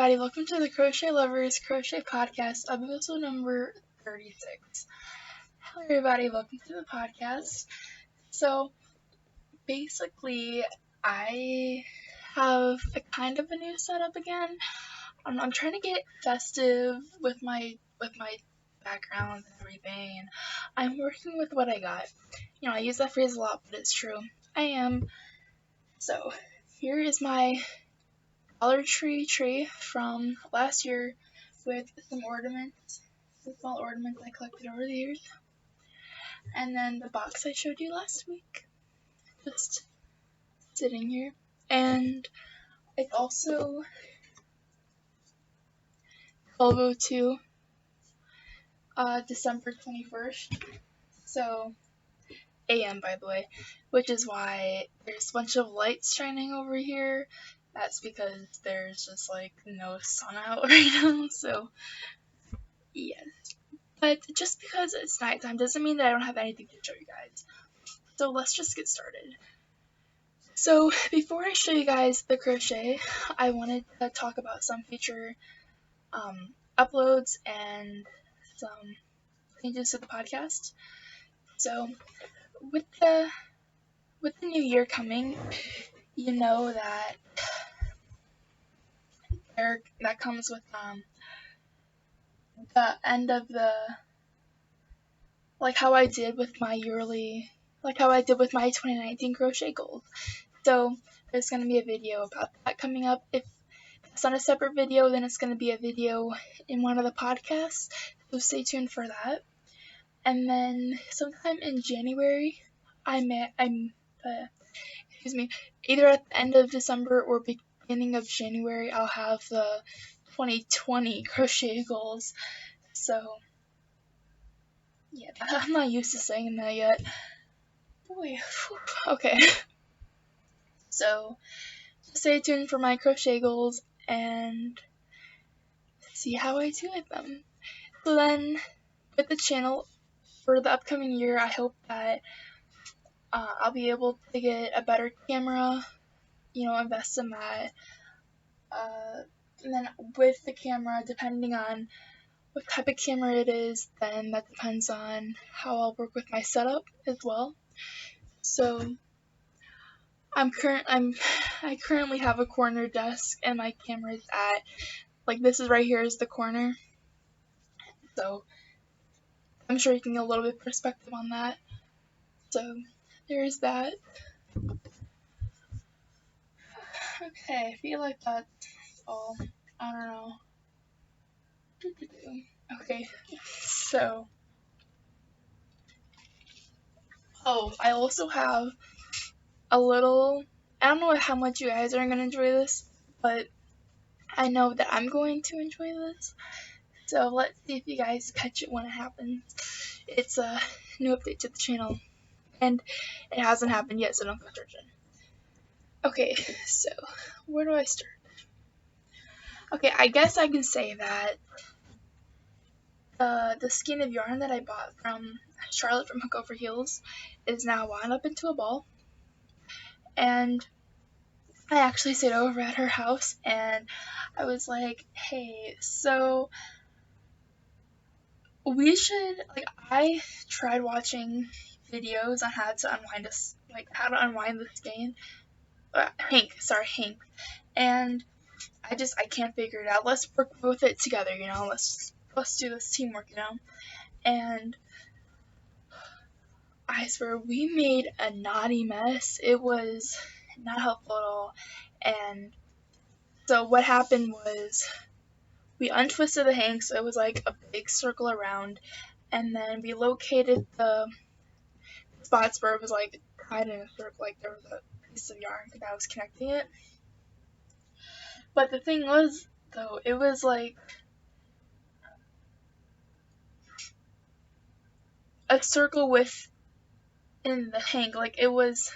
everybody, welcome to the Crochet Lovers Crochet Podcast, episode number 36. Hello everybody, welcome to the podcast. So, basically, I have a kind of a new setup again. I'm trying to get festive with my background and everything, and I'm working with what I got. You know, I use that phrase a lot, but it's true. I am. So, here is my Dollar Tree from last year with some ornaments, some small ornaments I collected over the years. And then the box I showed you last week, just sitting here. And it's also 12:02, December 21st, so AM by the way, which is why there's a bunch of lights shining over here. That's because there's just like no sun out right now, so yes. But just because it's nighttime doesn't mean that I don't have anything to show you guys. So let's just get started. So before I show you guys the crochet, I wanted to talk about some future uploads and some changes to the podcast. So with the new year coming, you know that that comes with the end of the, like how I did with my 2019 crochet goals. So there's going to be a video about that coming up. If it's not a separate video, then it's going to be a video in one of the podcasts, so stay tuned for that. And then sometime in January, either at the end of December or beginning of January, I'll have the 2020 crochet goals. So yeah, I'm not used to saying that yet. Boy, okay. So stay tuned for my crochet goals and see how I do with them. So then, with the channel for the upcoming year, I hope that I'll be able to get a better camera, invest in that. And then with the camera, depending on what type of camera it is, then that depends on how I'll work with my setup as well. So I currently have a corner desk and my camera is at, this is right here is the corner. So I'm sure you can get a little bit of perspective on that. So there's that. Okay, I feel like that's all. I don't know. Okay, so I also have a little, I don't know how much you guys are going to enjoy this, but I know that I'm going to enjoy this. So let's see if you guys catch it when it happens. It's a new update to the channel, and it hasn't happened yet, so don't go searching. Okay, so where do I start? Okay, I guess I can say that the skein of yarn that I bought from Charlotte from HookOverHeels is now wound up into a ball, and I actually stayed over at her house, and I was like, hey, so we should, I tried watching videos on how to unwind the skein, Hank, and I can't figure it out. Let's work with it together, let's do this teamwork, and I swear we made a naughty mess. It was not helpful at all. And so what happened was we untwisted the hank, so it was like a big circle around, and then we located the spots where it was like tied in a circle, like there was a piece of yarn that was connecting it. But the thing was, though, it was like a circle within the hank, it was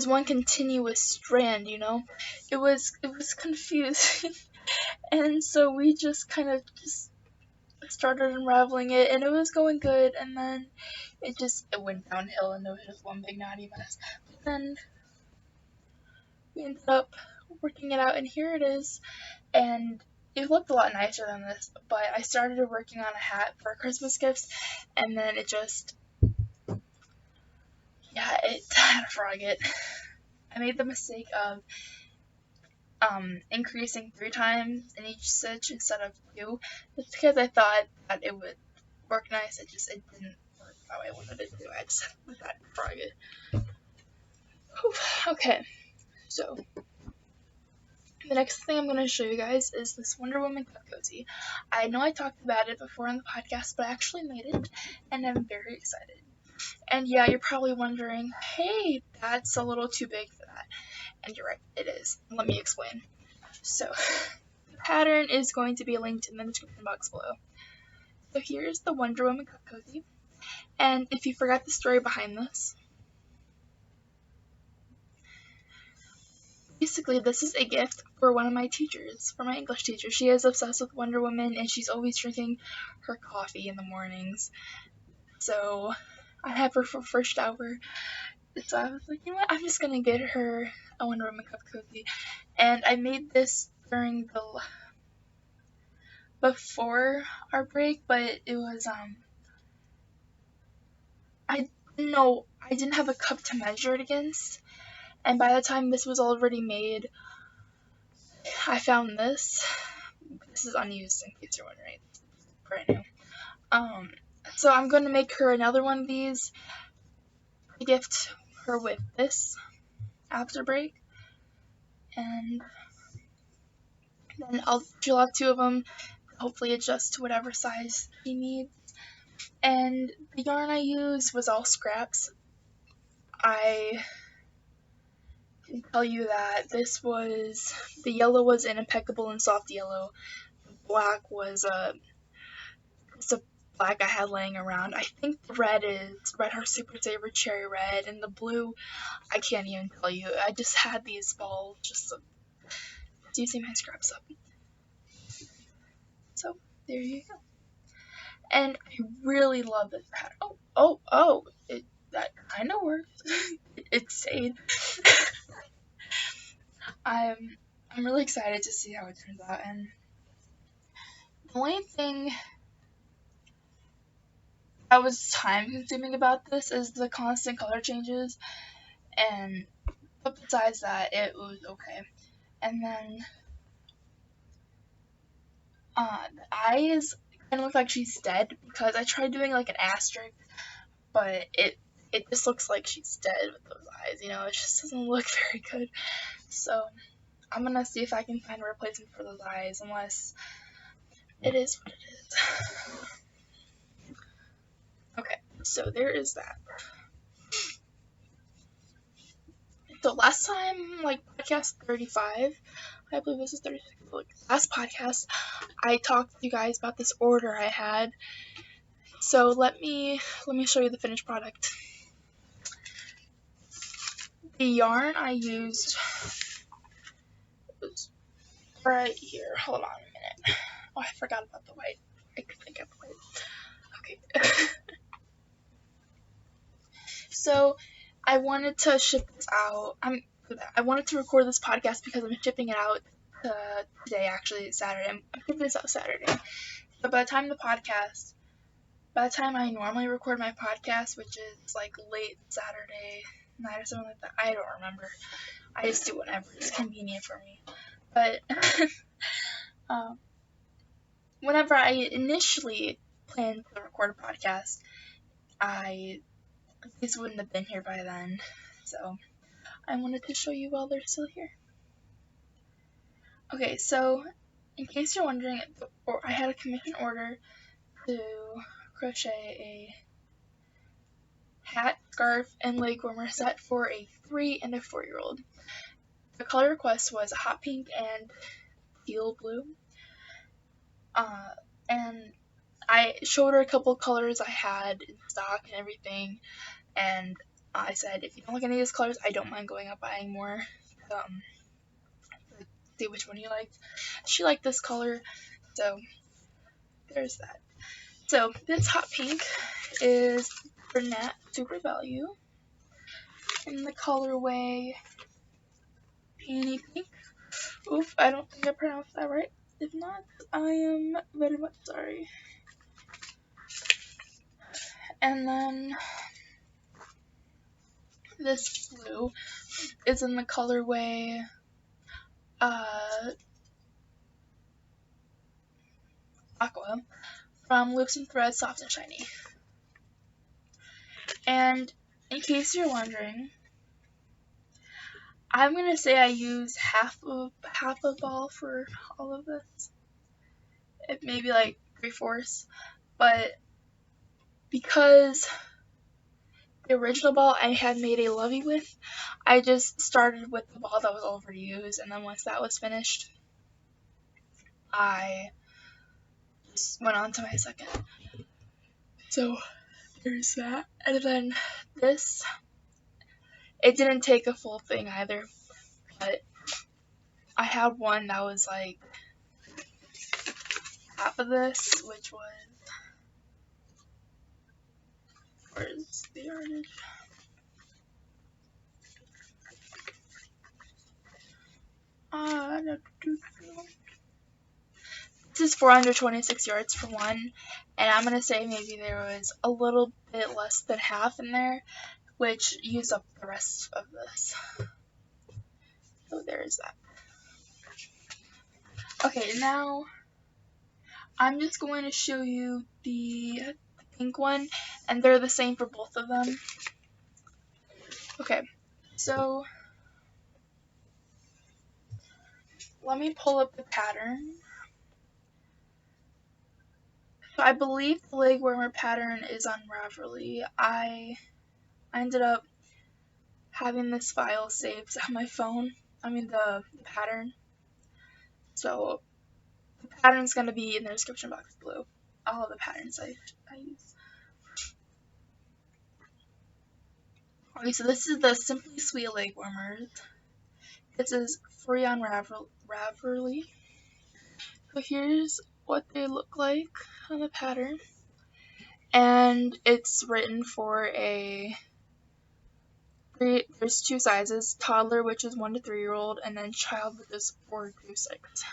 one continuous strand, It was confusing. And so we just kind of started unraveling it, and it was going good, and then it went downhill, and it was just one big naughty mess. But then we ended up working it out, and here it is. And it looked a lot nicer than this, but I started working on a hat for Christmas gifts, and then it just, yeah, it had a frog it. I made the mistake of increasing 3 times in each stitch instead of 2, just because I thought that it would work nice. It didn't work how I wanted it to. I just had that frog it. Okay, so the next thing I'm going to show you guys is this Wonder Woman cup cozy. I know I talked about it before on the podcast, but I actually made it, and I'm very excited. And yeah, you're probably wondering, hey, that's a little too big for that. And you're right, it is. Let me explain. So, the pattern is going to be linked in the description box below. So here's the Wonder Woman cup cozy. And if you forgot the story behind this, basically, this is a gift for one of my teachers, for my English teacher. She is obsessed with Wonder Woman, and she's always drinking her coffee in the mornings. So I have her for first hour. So I was like, you know what, I'm just going to get her a Wonder Woman cup cozy. And I made this during the before our break, but it was, I didn't have a cup to measure it against. And by the time this was already made, I found this. This is unused in case you're wondering. It's brand new. So I'm going to make her another one of these to gift her with this after break. And then she'll have 2 of them, hopefully adjust to whatever size she needs. And the yarn I used was all scraps. I can tell you that the yellow was an impeccable and soft yellow. The black was just a black I had laying around. I think the red is Red Heart Super Saver Cherry Red, and the blue, I can't even tell you. I just had these balls just using my scraps up. So there you go. And I really love this pattern. That kind of works. It stayed. I'm really excited to see how it turns out. And the only thing that was time consuming about this is the constant color changes, but besides that, it was okay. And then the eyes kind of look like she's dead, because I tried doing like an asterisk, but it just looks like she's dead with those eyes, it just doesn't look very good. So I'm gonna see if I can find a replacement for those eyes, unless it is what it is. Okay, so there is that. So last time, like podcast 35, I believe this is 36, like last podcast, I talked to you guys about this order I had. So let me show you the finished product. The yarn I used was right here. Hold on a minute. Oh, I forgot about the white. I could think of the white. Okay. So I wanted to ship this out. I wanted to record this podcast because I'm shipping it out today, actually, Saturday. I'm shipping this out Saturday. So by the time I normally record my podcast, which is like late Saturday night or something like that, I don't remember. I just do whenever it's convenient for me. But whenever I initially planned to record a podcast, these wouldn't have been here by then. So I wanted to show you while they're still here. Okay, so in case you're wondering, I had a commission order to crochet a hat, scarf, and leg warmer set for a 3 and a 4-year-old. The color request was a hot pink and teal blue. And I showed her a couple of colors I had in stock and everything, and I said, if you don't like any of these colors, I don't mind going out buying more. See which one you liked. She liked this color, so there's that. So this hot pink is Brunette Super Value in the colorway Peony Pink. I don't think I pronounced that right. If not, I am very much sorry. And then this blue is in the colorway Aqua from Loops and Threads Soft and Shiny. And in case you're wondering, I'm gonna say I use half a ball for all of this. It may be like 3/4, but because the original ball I had made a lovey with, I just started with the ball that was overused, and then once that was finished, I just went on to my second. So there's that. And then this, it didn't take a full thing either, but I had one that was like half of this, which was, where's the yardage? This is 426 yards for one, and I'm gonna say maybe there was a little bit less than half in there, which used up the rest of this. So there's that. Okay, now I'm just going to show you the pink one, and they're the same for both of them. Okay, so let me pull up the pattern. So I believe the leg warmer pattern is on Ravelry. I ended up having this file saved on my phone. I mean the pattern. So the pattern's going to be in the description box below. All of the patterns I use. Okay, so this is the Simply Sweet leg warmers. This is free on Ravelry. So here's what they look like on the pattern. And it's written for there's two sizes, toddler, which is 1 to 3-year-old, and then child, which is 4 through 6.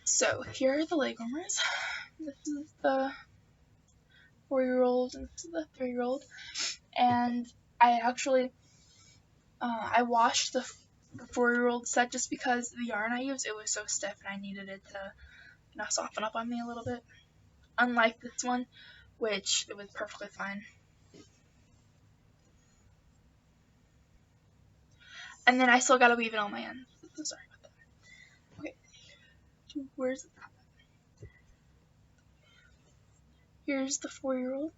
So here are the leg warmers. This is the 4-year-old and this is the 3-year-old. And I actually, I washed the 4-year-old set just because the yarn I used, it was so stiff and I needed it to soften up on me a little bit. Unlike this one, which it was perfectly fine. And then I still gotta weave it on my end. So sorry about that. Okay, where's the top? Here's the 4-year-old.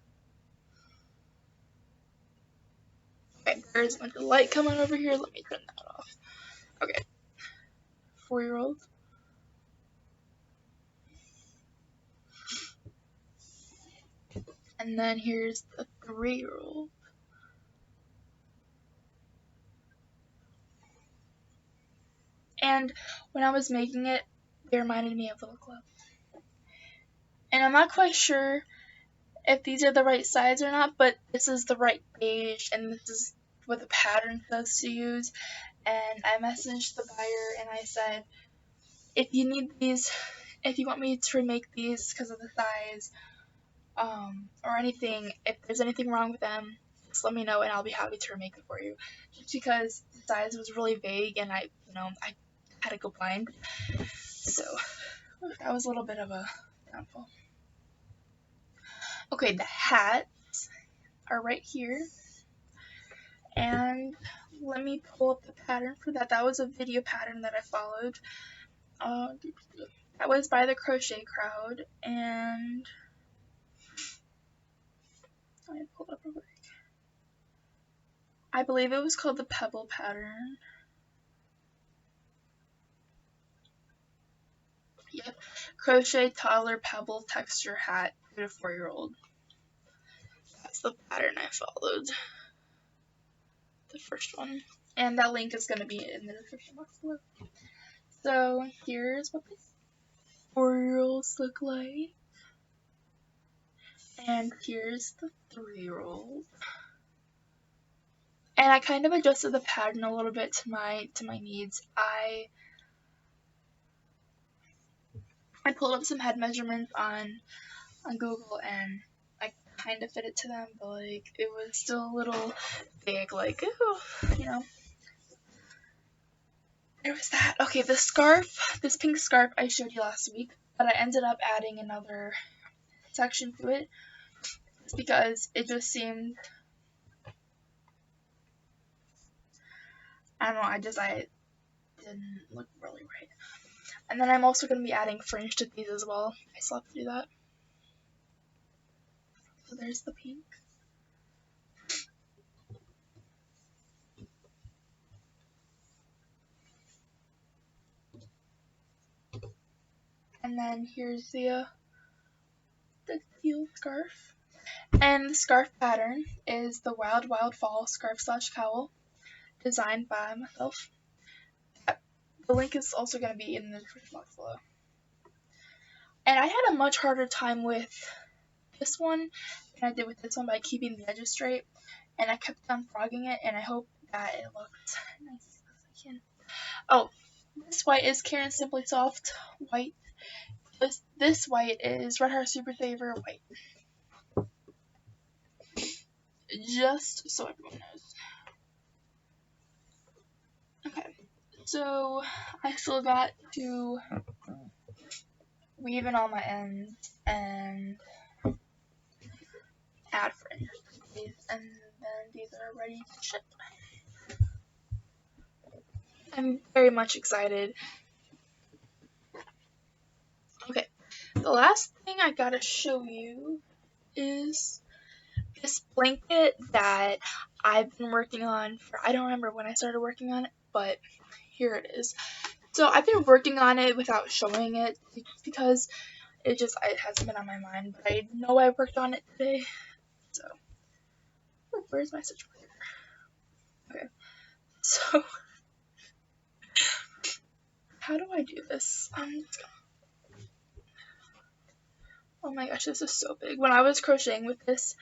Okay, there's like the light coming over here. Let me turn that off. Okay, 4-year-old. And then here's the 3-year-old. And when I was making it, they reminded me of little gloves. And I'm not quite sure if these are the right size or not, but this is the right gauge, and this is what the pattern says to use. And I messaged the buyer and I said, if you need these, if you want me to remake these because of the size, or anything, if there's anything wrong with them, just let me know and I'll be happy to remake it for you. Just because the size was really vague and I had to go blind. So that was a little bit of a downfall. Okay, the hats are right here. And let me pull up the pattern for that. That was a video pattern that I followed. That was by the Crochet Crowd, and let me pull it up real quick. I believe it was called the Pebble pattern. Yep, Crochet Toddler Pebble Texture Hat 3 to 4-year-old. That's the pattern I followed. The first one. And that link is going to be in the description box below. So here's what the 4-year-olds look like. And here's the 3-year-old. and I kind of adjusted the pattern a little bit to my needs. I pulled up some head measurements on Google, and I kind of fit it to them, but like it was still a little big, like, ooh, you know. There was that. Okay, the scarf, this pink scarf I showed you last week, but I ended up adding another section to it because it just seemed, I don't know, I didn't look really right. And then I'm also going to be adding fringe to these as well. I still have to do that. So there's the pink. And then here's the teal scarf. And the scarf pattern is the Wild Wild Fall scarf / cowl, designed by myself. The link is also going to be in the description box below. And I had a much harder time with this one than I did with this one by keeping the edges straight. And I kept on frogging it, and I hope that it looks nice as I can. Oh, this white is Karen Simply Soft white. This white is Red Heart Super Saver white. Just so everyone knows. Okay, so I still got to weave in all my ends and add fringe, and then these are ready to ship. I'm very much excited. Okay, the last thing I gotta show you is this blanket that I've been working on for, I don't remember when I started working on it, but here it is. So I've been working on it without showing it because it hasn't been on my mind, but I know I worked on it today. So, where's my stitch marker? Okay, so how do I do this? Oh my gosh, this is so big. When I was crocheting with this,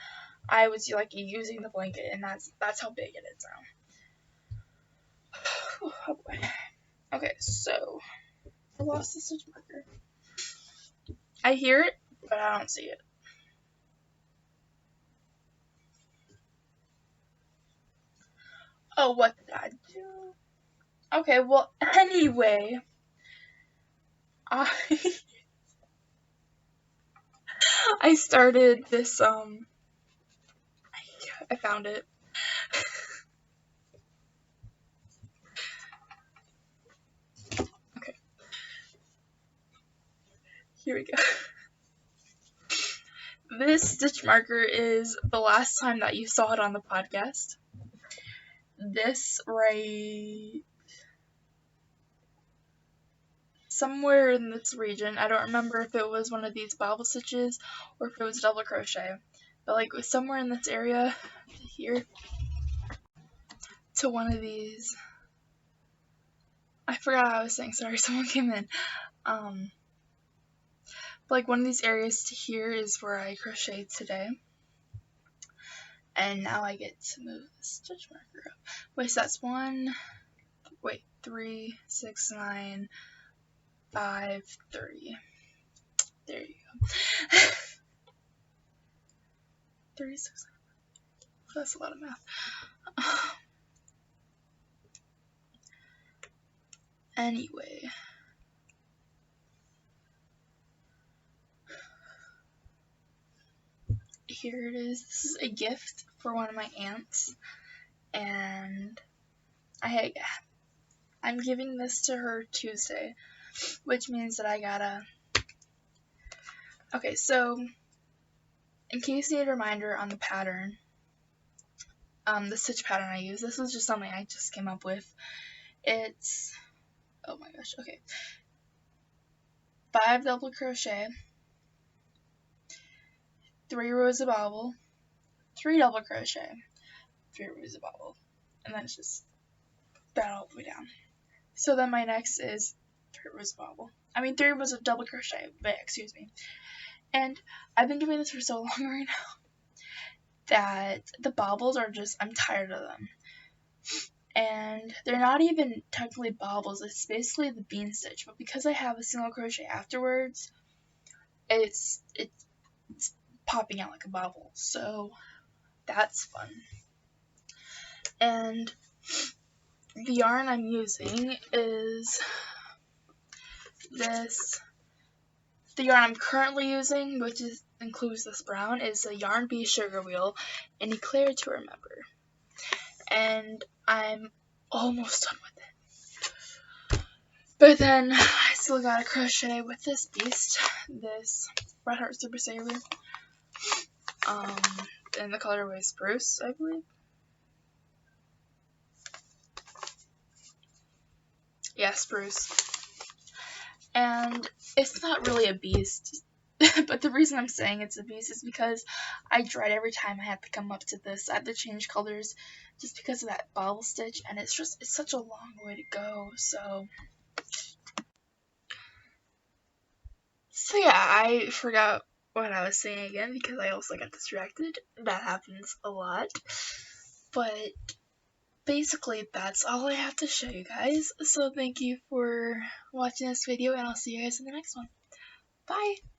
I was like using the blanket, and that's how big it is now. Oh boy. Okay, so I lost the stitch marker. I hear it, but I don't see it. Oh, what did I do? Okay, well, anyway, I I started this, I found it. Okay. Here we go. This stitch marker is the last time that you saw it on the podcast. This right somewhere in this region. I don't remember if it was one of these Bible stitches or if it was double crochet, but like it was somewhere in this area here to one of these. I forgot what I was saying. Sorry, someone came in. Like one of these areas to here is where I crocheted today. And now I get to move the stitch marker up. Wait, so that's 3, 6, 9, 5, 30. There you go. 36. That's a lot of math. Anyway. Here it is. This is a gift for one of my aunts. And I'm giving this to her Tuesday, which means that I gotta... Okay, so in case you need a reminder on the pattern, the stitch pattern I use, this was just something I just came up with. It's, oh my gosh, okay. 5 double crochet, 3 rows of bobble, 3 double crochet, 3 rows of bobble, and then it's just that all the way down. So then my next is 3 rows of bobble. 3 rows of double crochet, but excuse me. And I've been doing this for so long right now that the bobbles are just, I'm tired of them. and they're not even technically bobbles, it's basically the bean stitch, but because I have a single crochet afterwards, it's popping out like a bobble, so that's fun. And the yarn I'm using is this. The yarn I'm currently using, which includes this brown, is a Yarn Bee Sugar Wheel in Eclair to Remember. And I'm almost done with it. But then I still gotta crochet with this beast, this Red Heart Super Saver. In the colorway Spruce, I believe. Yeah, Spruce. And it's not really a beast, but the reason I'm saying it's a beast is because I dread every time I have to come up to this. I have to change colors just because of that bobble stitch, and it's such a long way to go. So yeah, I forgot what I was saying again because I also got distracted. That happens a lot. But basically, that's all I have to show you guys. So thank you for watching this video, and I'll see you guys in the next one. Bye!